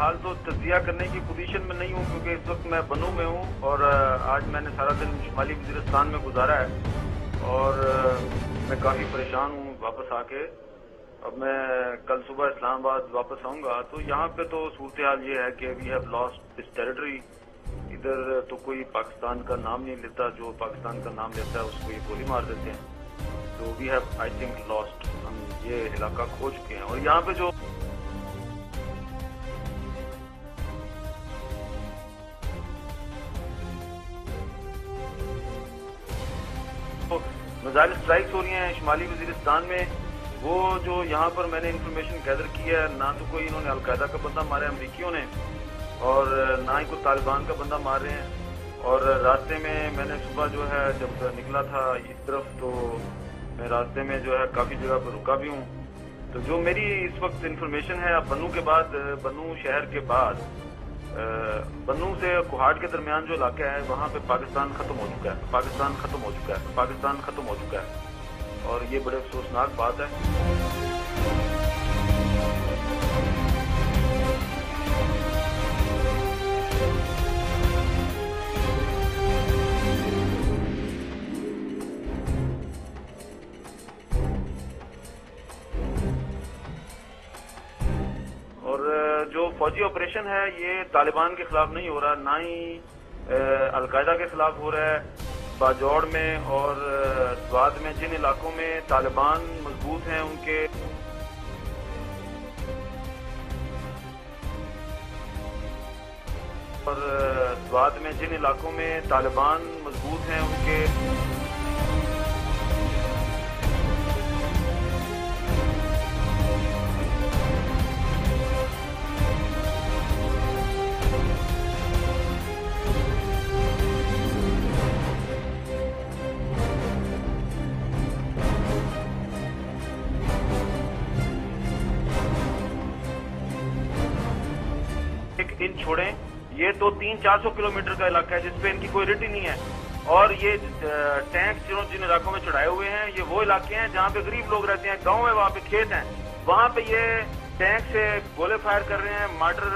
फिलहाल तो तजिया करने की पोजीशन में नहीं हूँ, क्योंकि इस वक्त मैं बनू में हूँ और आज मैंने सारा दिन शुमाली वज़ीरिस्तान में गुजारा है और मैं काफ़ी परेशान हूँ वापस आके। अब मैं कल सुबह इस्लामाबाद वापस आऊँगा, तो यहाँ पे तो सूरत हाल ये है कि we have lost this territory. इधर तो कोई पाकिस्तान का नाम नहीं लेता, जो पाकिस्तान का नाम लेता है उसको ये गोली मार देते हैं। तो we have I think lost, हम ये इलाका खो चुके हैं। और यहाँ पे जो मिसाइल स्ट्राइक्स हो रही हैं शुमाली वज़ीरिस्तान में, वो जो यहाँ पर मैंने इंफॉर्मेशन गैदर की है, ना तो कोई इन्होंने अलकायदा का बंदा मारा है अमरीकियों ने, और ना ही कोई तालिबान का बंदा मार रहे हैं। और रास्ते में मैंने सुबह जो है जब निकला था इस तरफ, तो मैं रास्ते में जो है काफ़ी जगह पर रुका भी हूँ। तो जो मेरी इस वक्त इंफॉर्मेशन है, बनू के बाद, बनू शहर के बाद बनू से कोहाट के दरमियान जो इलाका है, वहाँ पे पाकिस्तान खत्म हो चुका है, पाकिस्तान खत्म हो चुका है, पाकिस्तान खत्म हो चुका है। और ये बड़े अफसोसनाक बात है। जो फौजी ऑपरेशन है ये तालिबान के खिलाफ नहीं हो रहा, ना ही अलकायदा के खिलाफ हो रहा है। बाजौड़ में और स्वाद में जिन इलाकों में तालिबान मजबूत हैं, उनके और स्वाद में जिन इलाकों में तालिबान मजबूत हैं, उनके दिन छोड़ें, ये तो 300-400 किलोमीटर का इलाका है जिसपे इनकी कोई रिट ही नहीं है। और ये टैंक जिन इलाकों में चढ़ाए हुए हैं, ये वो इलाके हैं जहाँ पे गरीब लोग रहते हैं, गांव है, वहाँ पे खेत हैं, वहाँ पे ये टैंक से गोले फायर कर रहे हैं, मार्टर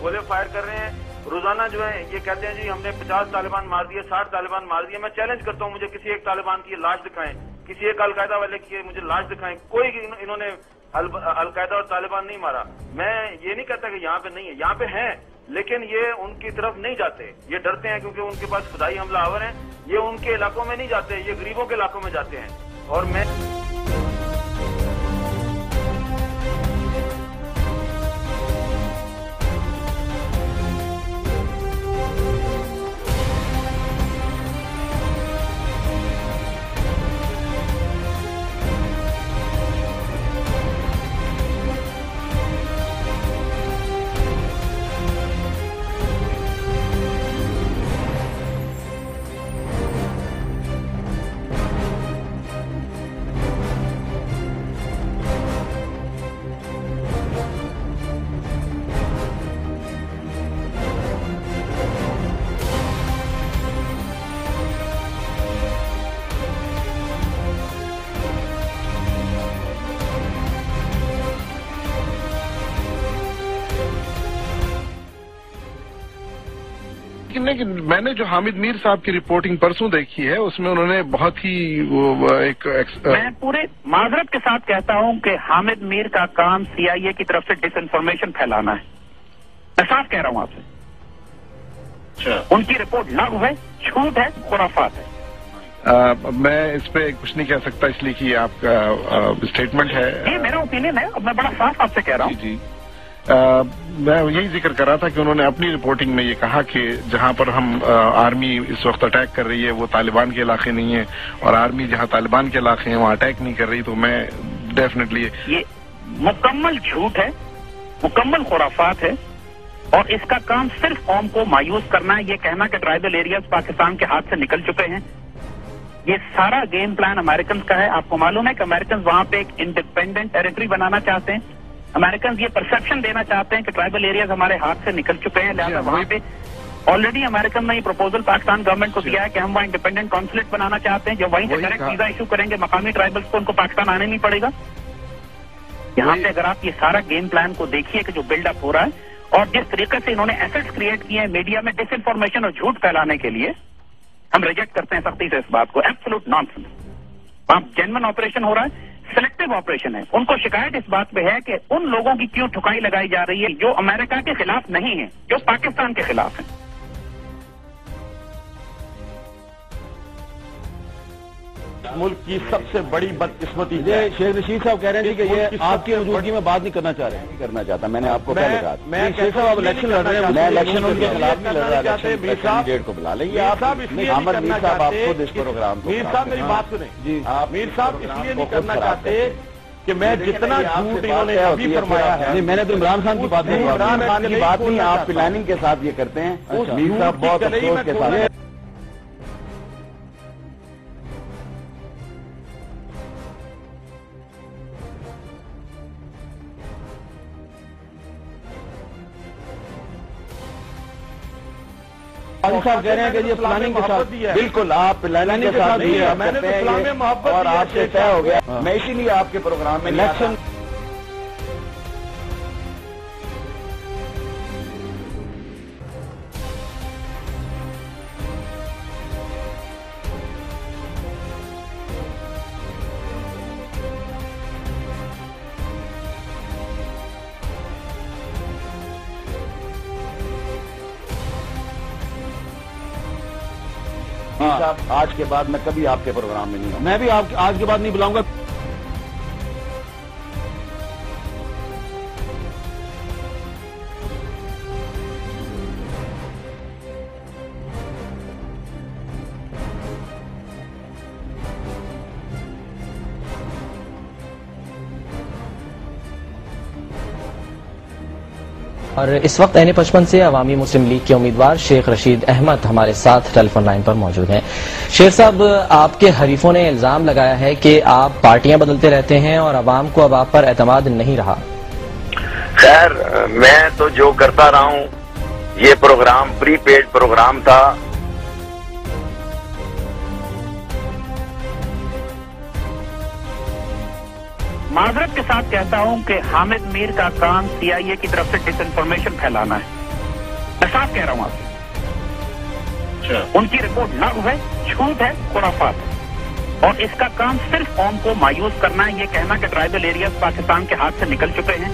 गोले फायर कर रहे हैं रोजाना। जो है ये कहते हैं जी हमने 50 तालिबान मार दिए, 60 तालिबान मार दिए। मैं चैलेंज करता हूँ, मुझे किसी एक तालिबान की लाश दिखाएं, किसी एक अलकायदा वाले की मुझे लाश दिखाएं। कोई इन्होंने अलकायदा और तालिबान नहीं मारा। मैं ये नहीं कहता कि यहाँ पे नहीं है, यहाँ पे हैं, लेकिन ये उनकी तरफ नहीं जाते, ये डरते हैं क्योंकि उनके पास खुदाई हमलावर हैं। ये उनके इलाकों में नहीं जाते, ये गरीबों के इलाकों में जाते हैं। और मैं लेकिन मैंने जो हामिद मीर साहब की रिपोर्टिंग परसों देखी है, उसमें उन्होंने बहुत ही मैं पूरे माजरत के साथ कहता हूं कि हामिद मीर का काम CIA की तरफ से डिसइंफॉर्मेशन फैलाना है। मैं साफ कह रहा हूं आपसे। अच्छा। उनकी रिपोर्ट लग है, झूठ है, खुराफात है। मैं इस पे कुछ नहीं कह सकता, इसलिए कि आपका स्टेटमेंट है। ये मेरा ओपिनियन है, अब मैं बड़ा साफ आपसे कह रहा हूँ। जी। मैं यही जिक्र कर रहा था कि उन्होंने अपनी रिपोर्टिंग में ये कहा कि जहां पर हम आर्मी इस वक्त अटैक कर रही है वो तालिबान के इलाके नहीं है, और आर्मी जहां तालिबान के इलाके हैं वहां अटैक नहीं कर रही। तो मैं डेफिनेटली ये मुकम्मल झूठ है, मुकम्मल खुराफात है, और इसका काम सिर्फ कौम को मायूस करना है। ये कहना कि ट्राइबल एरियाज पाकिस्तान के हाथ से निकल चुके हैं, ये सारा गेम प्लान अमेरिकन का है। आपको मालूम है कि अमेरिकन वहां पे एक इंडिपेंडेंट टेरिटरी बनाना चाहते हैं। अमेरिकन ये परसेप्शन देना चाहते हैं कि ट्राइबल एरियाज हमारे हाथ से निकल चुके हैं, लिहाजा वहां पे ऑलरेडी अमेरिकन ने ये प्रपोजल पाकिस्तान गवर्नमेंट को दिया है कि हम वहाँ इंडिपेंडेंट कॉन्सुलेट बनाना चाहते हैं, जब वहीं से डायरेक्ट वीजा इशू करेंगे मकामी ट्राइबल्स को, उनको पाकिस्तान आने नहीं पड़ेगा। यहाँ पे अगर आप ये सारा गेम प्लान को देखिए कि जो बिल्डअप हो रहा है, और जिस तरीके से इन्होंने एसेट्स क्रिएट किए हैं मीडिया में डिसइंफॉर्मेशन और झूठ फैलाने के लिए, हम रिजेक्ट करते हैं सख्ती से इस बात को। Absolute nonsense. वहां जेन्युइन ऑपरेशन हो रहा है, सिलेक्टिव ऑपरेशन है। उनको शिकायत इस बात पे है कि उन लोगों की क्यों ठुकाई लगाई जा रही है जो अमेरिका के खिलाफ नहीं है, जो पाकिस्तान के खिलाफ है। मुल्क की सबसे बड़ी बदकिस्मती ये शेख रशीद साहब कह रहे हैं कि ये आपकी मौजूदगी में बात नहीं करना चाह रहे हैं। नहीं करना चाहता, मैंने आपको पहले कहा। मैं शेख साहब अब इलेक्शन लड़ रहे हैं, मैं इलेक्शन उनके खिलाफ नहीं लड़ रहा। कैंडिडेट को बुला लेंगे आप। अहमद मीर साहब आप खुद इस प्रोग्राम को, मीर साहब मेरी बात सुने जी, आप मीर साहब इसलिए नहीं करना चाहते कि मैं जितना झूठ इन्होंने अभी फरमाया है। नहीं, मैंने तो इमरान खान की बात नहीं, इमरान खान की बात नहीं, आप प्लानिंग के साथ ये करते हैं। मीर साहब बहुत अफसोस के साथ। साहब कह रहे हैं कि ये प्लानिंग के साथ, बिल्कुल आप प्लानिंग के साथ नहीं मैंने तो इस्लाम में मोहब्बत और आपसे तय हो गया। मैं इसीलिए आपके प्रोग्राम में इलेक्शन साहब आज के बाद मैं कभी आपके प्रोग्राम में नहीं हूँ। मैं भी आज के बाद नहीं बुलाऊंगा। और इस वक्त N55 से अवामी मुस्लिम लीग के उम्मीदवार शेख रशीद अहमद हमारे साथ टेलीफोन लाइन पर मौजूद हैं। शेख साहब, आपके हरीफों ने इल्जाम लगाया है कि आप पार्टियां बदलते रहते हैं और अवाम को अब आप पर एतमाद नहीं रहा। खैर, मैं तो जो करता रहा हूं, ये प्रोग्राम प्रीपेड प्रोग्राम था। माजरत के साथ कहता हूं कि हामिद मीर का काम CIA की तरफ से डिसइंफॉर्मेशन फैलाना है। मैं साफ कह रहा हूं आपसे। उनकी रिपोर्ट लग है, झूठ है, खुराफात है। और इसका काम सिर्फ कौम को मायूस करना है, ये कहना कि ट्राइबल एरियाज पाकिस्तान के हाथ से निकल चुके हैं।